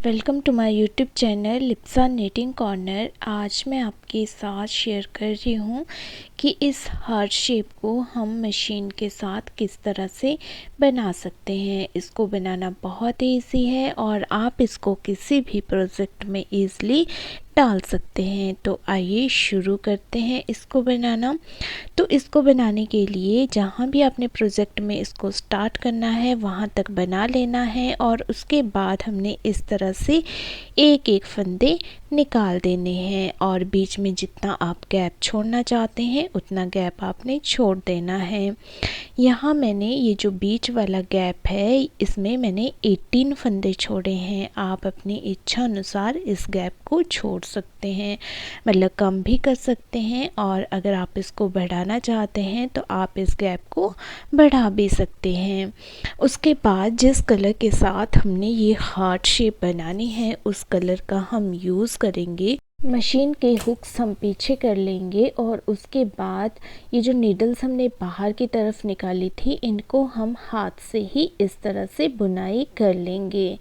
Welcome to my YouTube channel Lipsa knitting corner. आज मैं आपके साथ शेयर कर रही हूँ कि इस हार्ट शेप को हम मशीन के साथ किस तरह से बना सकते हैं। इसको बनाना बहुत ही ईजी है और आप इसको किसी भी प्रोजेक्ट में ईज़िली डाल सकते हैं। तो आइए शुरू करते हैं इसको बनाना। तो इसको बनाने के लिए जहाँ भी आपने प्रोजेक्ट में इसको स्टार्ट करना है वहाँ तक बना लेना है और उसके बाद हमने इस तरह से एक एक फंदे निकाल देने हैं और बीच में जितना आप गैप छोड़ना चाहते हैं उतना गैप आपने छोड़ देना है। यहाँ मैंने ये जो बीच वाला गैप है इसमें मैंने 18 फंदे छोड़े हैं। आप अपनी इच्छा अनुसार इस गैप को छोड़ सकते हैं, मतलब कम भी कर सकते हैं और अगर आप इसको बढ़ाना चाहते हैं तो आप इस गैप को बढ़ा भी सकते हैं। उसके बाद जिस कलर के साथ हमने ये हार्ट शेप बनानी है उस कलर का हम यूज़ करेंगे। मशीन के हुक्स हम पीछे कर लेंगे और उसके बाद ये जो नीडल्स हमने बाहर की तरफ निकाली थी इनको हम हाथ से ही इस तरह से बुनाई कर लेंगे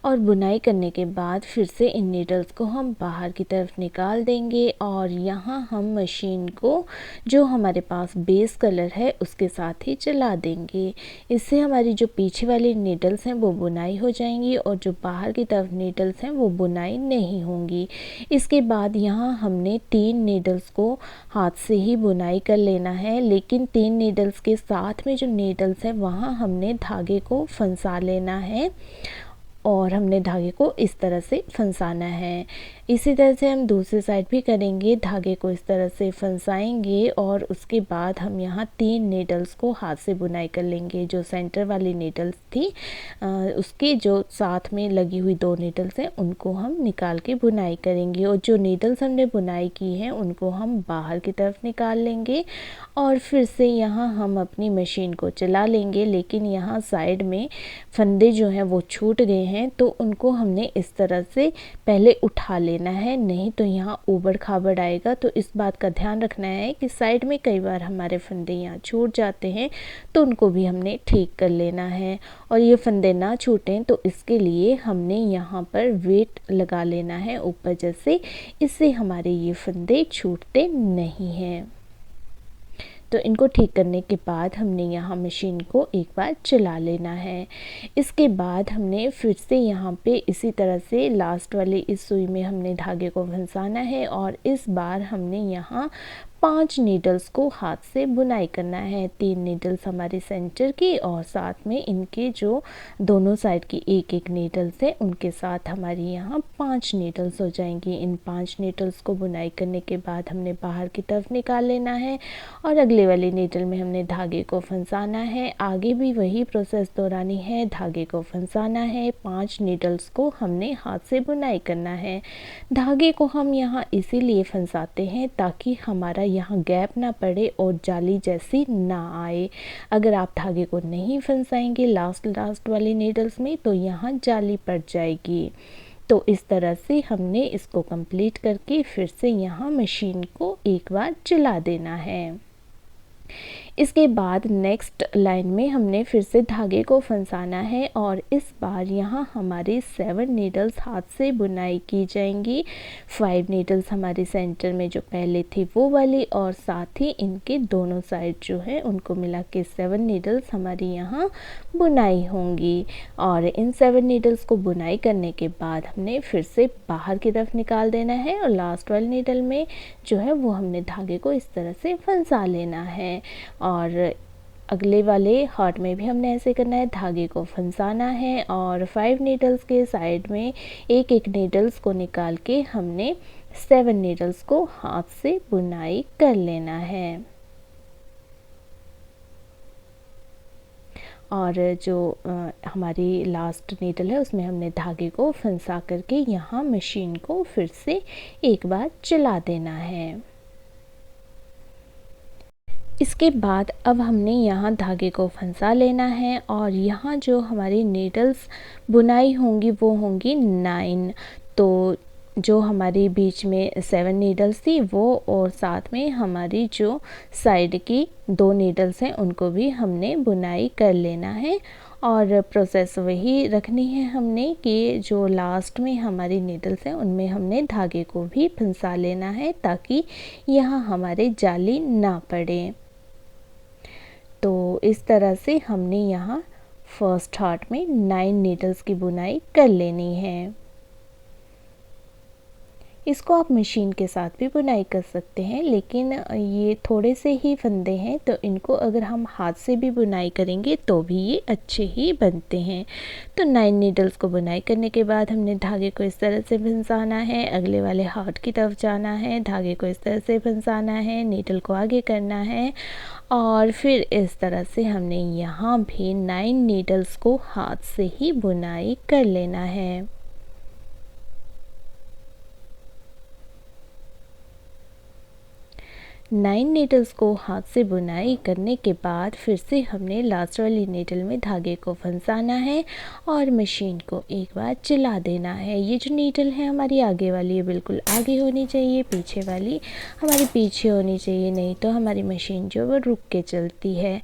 और बुनाई करने के बाद फिर से इन नीडल्स को हम बाहर की तरफ निकाल देंगे और यहाँ हम मशीन को जो हमारे पास बेस कलर है उसके साथ ही चला देंगे। इससे हमारी जो पीछे वाली नीडल्स हैं वो बुनाई हो जाएंगी और जो बाहर की तरफ नीडल्स हैं वो बुनाई नहीं होंगी। इसके बाद यहाँ हमने 3 नीडल्स को हाथ से ही बुनाई कर लेना है, लेकिन 3 नीडल्स के साथ में जो नीडल्स है वहाँ हमने धागे को फंसा लेना है और हमने धागे को इस तरह से फंसाना है। इसी तरह से हम दूसरी साइड भी करेंगे, धागे को इस तरह से फंसाएंगे और उसके बाद हम यहाँ 3 नीडल्स को हाथ से बुनाई कर लेंगे। जो सेंटर वाली नीडल्स थी उसके जो साथ में लगी हुई 2 नीडल्स हैं उनको हम निकाल के बुनाई करेंगे और जो नीडल्स हमने बुनाई की हैं उनको हम बाहर की तरफ निकाल लेंगे और फिर से यहाँ हम अपनी मशीन को चला लेंगे। लेकिन यहाँ साइड में फंदे जो हैं वो छूट गए हैं तो उनको हमने इस तरह से पहले उठा लेना है, नहीं तो यहाँ ऊबड़ खाबड़ आएगा। तो इस बात का ध्यान रखना है कि साइड में कई बार हमारे फंदे यहाँ छूट जाते हैं तो उनको भी हमने ठीक कर लेना है और ये फंदे ना छूटें तो इसके लिए हमने यहाँ पर वेट लगा लेना है ऊपर जैसे, इससे हमारे ये फंदे छूटते नहीं हैं। तो इनको ठीक करने के बाद हमने यहाँ मशीन को एक बार चला लेना है। इसके बाद हमने फिर से यहाँ पे इसी तरह से लास्ट वाली इस सुई में हमने धागे को फंसाना है और इस बार हमने यहाँ 5 नीडल्स को हाथ से बुनाई करना है। 3 नीडल्स हमारे सेंटर की और साथ में इनके जो दोनों साइड की एक एक नीडल्स है उनके साथ हमारी यहाँ 5 नीडल्स हो जाएंगी। इन 5 नीडल्स को बुनाई करने के बाद हमने बाहर की तरफ निकाल लेना है और अगले वाली नीडल में हमने धागे को फंसाना है। आगे भी वही प्रोसेस दोहरानी है, धागे को फंसाना है, 5 नीडल्स को हमने हाथ से बुनाई करना है। धागे को हम यहाँ इसीलिए फंसाते हैं ताकि हमारा यहाँ गैप ना पड़े और जाली जैसी ना आए। अगर आप धागे को नहीं फंसाएंगे लास्ट वाली नीडल्स में तो यहाँ जाली पड़ जाएगी। तो इस तरह से हमने इसको कंप्लीट करके फिर से यहाँ मशीन को एक बार चला देना है। इसके बाद नेक्स्ट लाइन में हमने फिर से धागे को फंसाना है और इस बार यहाँ हमारी 7 नीडल्स हाथ से बुनाई की जाएंगी। 5 नीडल्स हमारे सेंटर में जो पहले थी वो वाली और साथ ही इनके दोनों साइड जो है उनको मिला के 7 नीडल्स हमारी यहाँ बुनाई होंगी। और इन 7 नीडल्स को बुनाई करने के बाद हमने फिर से बाहर की तरफ निकाल देना है और लास्ट वाली नीडल में जो है वो हमने धागे को इस तरह से फंसा लेना है। और अगले वाले हार्ट में भी हमने ऐसे करना है, धागे को फंसाना है और 5 नीडल्स के साइड में एक एक नीडल्स को निकाल के हमने 7 नीडल्स को हाथ से बुनाई कर लेना है। और जो हमारी लास्ट नीडल है उसमें हमने धागे को फंसा करके यहाँ मशीन को फिर से एक बार चला देना है। इसके बाद अब हमने यहाँ धागे को फंसा लेना है और यहाँ जो हमारी नीडल्स बुनाई होंगी वो होंगी 9। तो जो हमारी बीच में 7 नीडल्स थी वो और साथ में हमारी जो साइड की 2 नीडल्स हैं उनको भी हमने बुनाई कर लेना है और प्रोसेस वही रखनी है हमने कि जो लास्ट में हमारी नीडल्स हैं उनमें हमने धागे को भी फंसा लेना है ताकि यहाँ हमारे जाली ना पड़े। तो इस तरह से हमने यहाँ फर्स्ट हार्ट में 9 नीडल्स की बुनाई कर लेनी है। इसको आप मशीन के साथ भी बुनाई कर सकते हैं, लेकिन ये थोड़े से ही फंदे हैं तो इनको अगर हम हाथ से भी बुनाई करेंगे तो भी ये अच्छे ही बनते हैं। तो 9 नीडल्स को बुनाई करने के बाद हमने धागे को इस तरह से फंसाना है, अगले वाले हार्ट की तरफ जाना है, धागे को इस तरह से फंसाना है, नीडल को आगे करना है और फिर इस तरह से हमने यहाँ भी 9 नीडल्स को हाथ से ही बुनाई कर लेना है। 9 नीडल्स को हाथ से बुनाई करने के बाद फिर से हमने लास्ट वाली नीडल में धागे को फंसाना है और मशीन को एक बार चला देना है। ये जो नीडल है हमारी आगे वाली है बिल्कुल आगे होनी चाहिए, पीछे वाली हमारी पीछे होनी चाहिए, नहीं तो हमारी मशीन जो वो रुक के चलती है।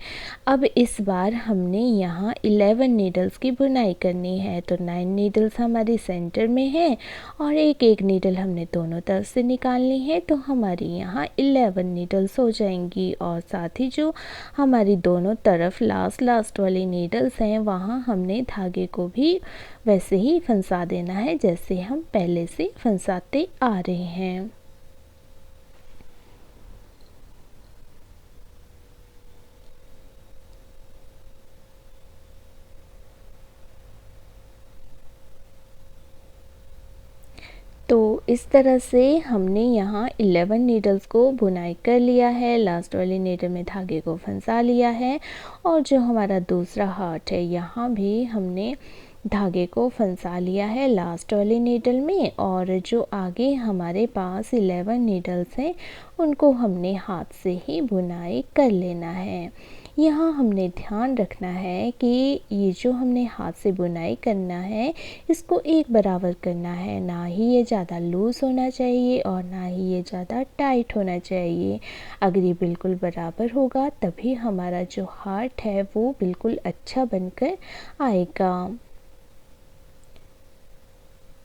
अब इस बार हमने यहाँ 11 नीडल्स की बुनाई करनी है। तो 9 नीडल्स हमारी सेंटर में है और एक एक नीडल हमने दोनों तरफ से निकालनी है, तो हमारी यहाँ 11 नीडल्स हो जाएंगी। और साथ ही जो हमारी दोनों तरफ लास्ट वाली नीडल्स हैं वहाँ हमने धागे को भी वैसे ही फंसा देना है जैसे हम पहले से फंसाते आ रहे हैं। तो इस तरह से हमने यहाँ 11 नीडल्स को बुनाई कर लिया है, लास्ट वाली नीडल में धागे को फंसा लिया है और जो हमारा दूसरा हार्ट है यहाँ भी हमने धागे को फंसा लिया है लास्ट वाली नीडल में। और जो आगे हमारे पास 11 नीडल्स हैं उनको हमने हाथ से ही बुनाई कर लेना है। यहाँ हमने ध्यान रखना है कि ये जो हमने हाथ से बुनाई करना है इसको एक बराबर करना है, ना ही ये ज़्यादा लूज़ होना चाहिए और ना ही ये ज़्यादा टाइट होना चाहिए। अगर ये बिल्कुल बराबर होगा तभी हमारा जो हार्ट है वो बिल्कुल अच्छा बनकर आएगा।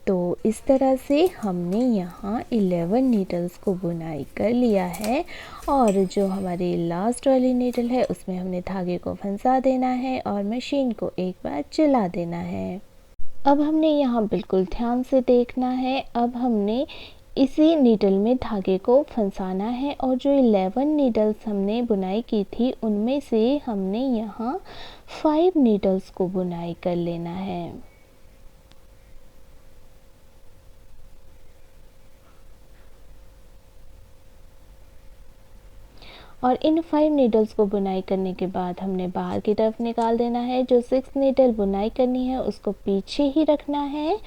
तो इस तरह से हमने यहाँ 11 नीडल्स को बुनाई कर लिया है और जो हमारी लास्ट वाली नीडल है उसमें हमने धागे को फंसा देना है और मशीन को एक बार चला देना है। अब हमने यहाँ बिल्कुल ध्यान से देखना है। अब हमने इसी नीडल में धागे को फंसाना है और जो 11 नीडल्स हमने बुनाई की थी उनमें से हमने यहाँ 5 नीडल्स को बुनाई कर लेना है। और इन 5 नीडल्स को बुनाई करने के बाद हमने बाहर की तरफ निकाल देना है। जो 6 नीडल बुनाई करनी है उसको पीछे ही रखना है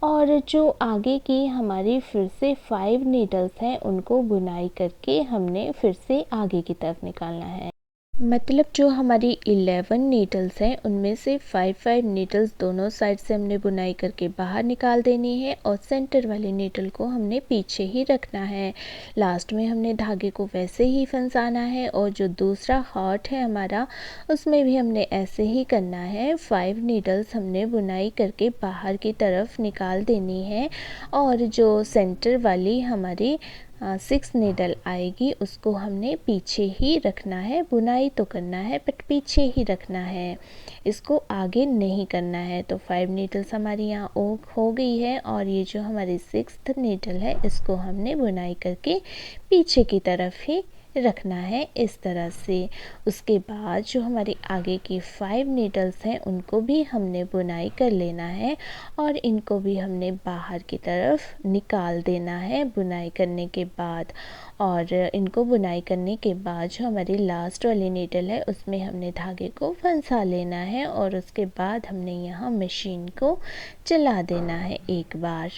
और जो आगे की हमारी फिर से 5 नीडल्स हैं उनको बुनाई करके हमने फिर से आगे की तरफ निकालना है। मतलब जो हमारी 11 नीडल्स हैं उनमें से 5 नीडल्स दोनों साइड से हमने बुनाई करके बाहर निकाल देनी है और सेंटर वाली नीडल को हमने पीछे ही रखना है। लास्ट में हमने धागे को वैसे ही फंसाना है और जो दूसरा हार्ट है हमारा उसमें भी हमने ऐसे ही करना है। 5 नीडल्स हमने बुनाई करके बाहर की तरफ निकाल देनी है और जो सेंटर वाली हमारी 6 नीडल आएगी उसको हमने पीछे ही रखना है। बुनाई तो करना है बट पीछे ही रखना है, इसको आगे नहीं करना है। तो 5 नीडल्स हमारी यहाँ हो गई है और ये जो हमारी 6th नीडल है इसको हमने बुनाई करके पीछे की तरफ ही रखना है इस तरह से। उसके बाद जो हमारी आगे की 5 नीडल्स हैं उनको भी हमने बुनाई कर लेना है और इनको भी हमने बाहर की तरफ निकाल देना है बुनाई करने के बाद। और इनको बुनाई करने के बाद जो हमारी लास्ट वाली नीडल है उसमें हमने धागे को फंसा लेना है और उसके बाद हमने यहाँ मशीन को चला देना है एक बार।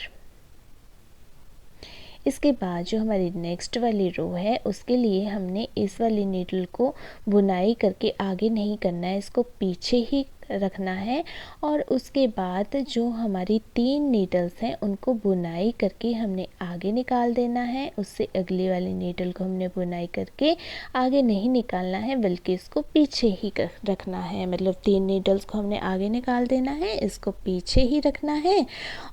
इसके बाद जो हमारी नेक्स्ट वाली रो है उसके लिए हमने इस वाली नीडल को बुनाई करके आगे नहीं करना है, इसको पीछे ही रखना है। और उसके बाद जो हमारी 3 नीडल्स हैं उनको बुनाई करके हमने आगे निकाल देना है। उससे अगली वाली नीडल को हमने बुनाई करके आगे नहीं निकालना है, बल्कि इसको पीछे ही रखना है। मतलब 3 नीडल्स को हमने आगे निकाल देना है, इसको पीछे ही रखना है।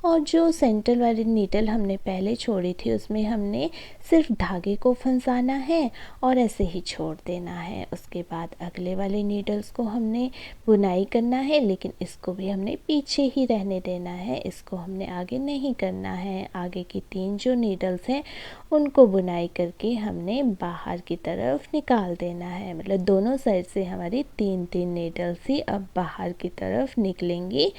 और जो सेंटर वाली नीडल हमने पहले छोड़ी थी उसमें हमने सिर्फ धागे को फंसाना है और ऐसे ही छोड़ देना है। उसके बाद अगले वाले नीडल्स को हमने बुनाई करना है, लेकिन इसको भी हमने पीछे ही रहने देना है, इसको हमने आगे नहीं करना है। आगे की 3 जो नीडल्स हैं उनको बुनाई करके हमने बाहर की तरफ निकाल देना है। मतलब दोनों साइड से हमारी 3-3 नीडल्स ही अब बाहर की तरफ निकलेंगी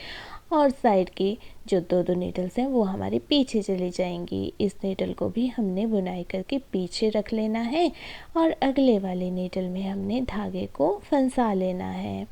और साइड की जो 2-2 नीडल्स हैं वो हमारे पीछे चली जाएंगी। इस नीडल को भी हमने बुनाई करके पीछे रख लेना है और अगले वाले नीडल में हमने धागे को फंसा लेना है।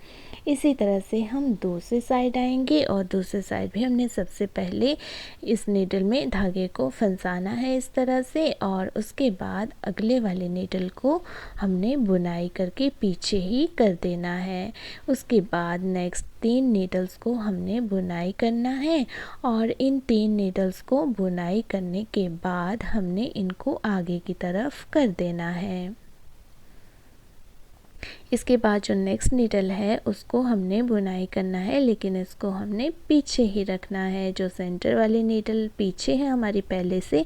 इसी तरह से हम दूसरी साइड आएंगे और दूसरी साइड भी हमने सबसे पहले इस नीडल में धागे को फंसाना है इस तरह से, और उसके बाद अगले वाले नीडल को हमने बुनाई करके पीछे ही कर देना है। उसके बाद नेक्स्ट 3 नीडल्स को हमने बुनाई करना है और इन 3 नीडल्स को बुनाई करने के बाद हमने इनको आगे की तरफ कर देना है। इसके बाद जो नेक्स्ट नीडल है उसको हमने बुनाई करना है, लेकिन इसको हमने पीछे ही रखना है। जो सेंटर वाली नीडल पीछे है हमारी पहले से,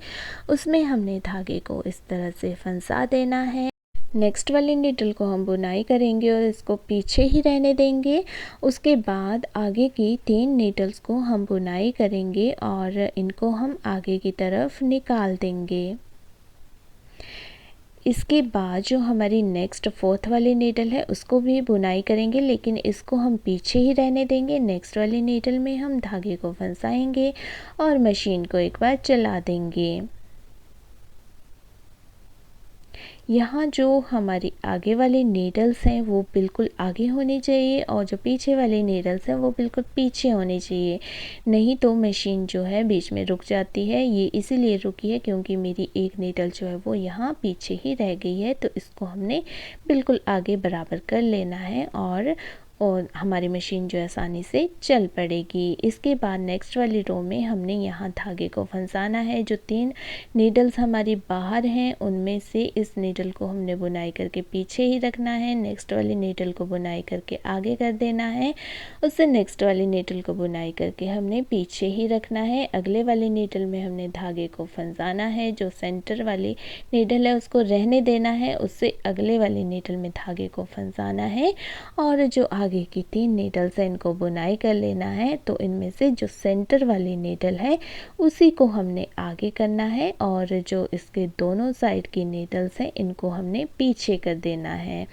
उसमें हमने धागे को इस तरह से फंसा देना है। नेक्स्ट वाली नीडल को हम बुनाई करेंगे और इसको पीछे ही रहने देंगे। उसके बाद आगे की 3 नीडल्स को हम बुनाई करेंगे और इनको हम आगे की तरफ निकाल देंगे। इसके बाद जो हमारी नेक्स्ट 4th वाली नीडल है उसको भी बुनाई करेंगे, लेकिन इसको हम पीछे ही रहने देंगे। नेक्स्ट वाली नीडल में हम धागे को फंसाएंगे और मशीन को एक बार चला देंगे। यहाँ जो हमारी आगे वाली नीडल्स हैं वो बिल्कुल आगे होनी चाहिए और जो पीछे वाली नीडल्स हैं वो बिल्कुल पीछे होनी चाहिए, नहीं तो मशीन जो है बीच में रुक जाती है। ये इसीलिए रुकी है क्योंकि मेरी एक नीडल जो है वो यहाँ पीछे ही रह गई है, तो इसको हमने बिल्कुल आगे बराबर कर लेना है और हमारी मशीन जो आसानी से चल पड़ेगी। इसके बाद नेक्स्ट वाली रो में हमने यहाँ धागे को फंसाना है। जो 3 नीडल्स हमारी बाहर हैं उनमें से इस नीडल को हमने बुनाई करके पीछे ही रखना है, नेक्स्ट वाली नीडल को बुनाई करके आगे कर देना है, उससे नेक्स्ट वाली नीडल को बुनाई करके हमने पीछे ही रखना है। अगले वाली नीडल में हमने धागे को फंसाना है, जो सेंटर वाली नीडल है उसको रहने देना है, उससे अगले वाली नीडल में धागे को फंसाना है और जो आगे की 3 नीडल्स हैं इनको बुनाई कर लेना है। तो इनमें से जो सेंटर वाली नीडल है उसी को हमने आगे करना है और जो इसके दोनों साइड की नीडल्स हैं इनको हमने पीछे कर देना है।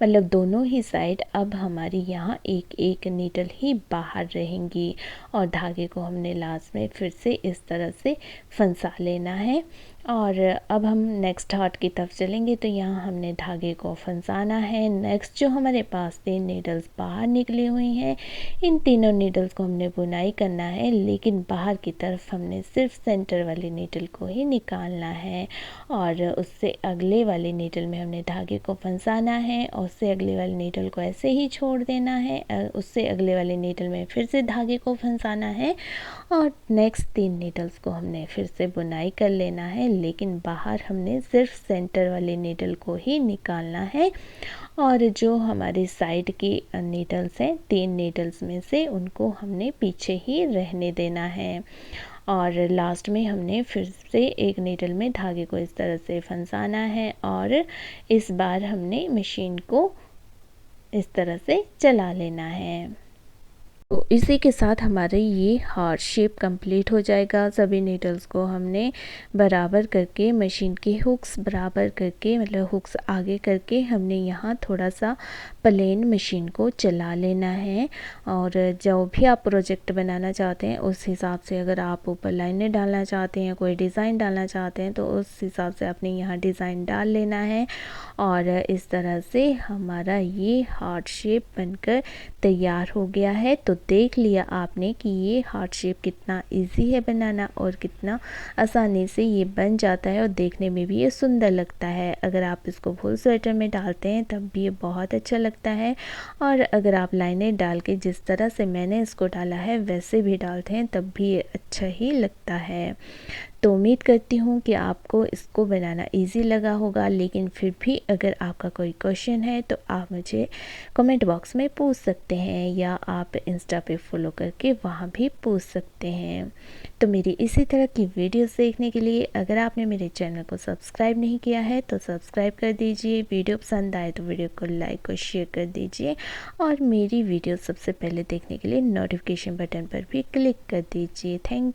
मतलब दोनों ही साइड अब हमारी यहाँ एक एक नीडल ही बाहर रहेंगी और धागे को हमने लास्ट में फिर से इस तरह से फंसा लेना है। और अब हम नेक्स्ट हार्ट की तरफ चलेंगे, तो यहाँ हमने धागे को फंसाना है। नेक्स्ट जो हमारे पास 3 नीडल्स बाहर निकली हुई हैं, इन तीनों नीडल्स को हमने बुनाई करना है, लेकिन बाहर की तरफ हमने सिर्फ सेंटर वाली नीडल को ही निकालना है और उससे अगले वाली नीडल में हमने धागे को फंसाना है और उससे अगले वाली नीडल को ऐसे ही छोड़ देना है। उससे अगले वाली नीडल में फिर से धागे को फंसाना है और नेक्स्ट 3 नीडल्स को हमने फिर से बुनाई कर लेना है, लेकिन बाहर हमने सिर्फ सेंटर वाली नीडल को ही निकालना है और जो हमारी साइड की नीडल्स हैं 3 नीडल्स में से उनको हमने पीछे ही रहने देना है। और लास्ट में हमने फिर से एक नीडल में धागे को इस तरह से फंसाना है और इस बार हमने मशीन को इस तरह से चला लेना है। तो इसी के साथ हमारे ये हार्ट शेप कंप्लीट हो जाएगा। सभी नीडल्स को हमने बराबर करके मशीन के हुक्स बराबर करके, मतलब हुक्स आगे करके हमने यहाँ थोड़ा सा प्लेन मशीन को चला लेना है। और जो भी आप प्रोजेक्ट बनाना चाहते हैं उस हिसाब से, अगर आप ऊपर लाइनें डालना चाहते हैं, कोई डिज़ाइन डालना चाहते हैं, तो उस हिसाब से आपने यहाँ डिज़ाइन डाल लेना है और इस तरह से हमारा ये हार्ट शेप बनकर तैयार हो गया है। तो देख लिया आपने कि ये हार्ट शेप कितना इजी है बनाना और कितना आसानी से ये बन जाता है और देखने में भी ये सुंदर लगता है। अगर आप इसको फुल स्वेटर में डालते हैं तब भी ये बहुत अच्छा लगता है, और अगर आप लाइनें डाल के जिस तरह से मैंने इसको डाला है वैसे भी डालते हैं तब भी ये अच्छा ही लगता है। तो उम्मीद करती हूँ कि आपको इसको बनाना इजी लगा होगा, लेकिन फिर भी अगर आपका कोई क्वेश्चन है तो आप मुझे कमेंट बॉक्स में पूछ सकते हैं, या आप इंस्टा पे फॉलो करके वहाँ भी पूछ सकते हैं। तो मेरी इसी तरह की वीडियोस देखने के लिए अगर आपने मेरे चैनल को सब्सक्राइब नहीं किया है तो सब्सक्राइब कर दीजिए। वीडियो पसंद आए तो वीडियो को लाइक और शेयर कर दीजिए, और मेरी वीडियो सबसे पहले देखने के लिए नोटिफिकेशन बटन पर भी क्लिक कर दीजिए। थैंक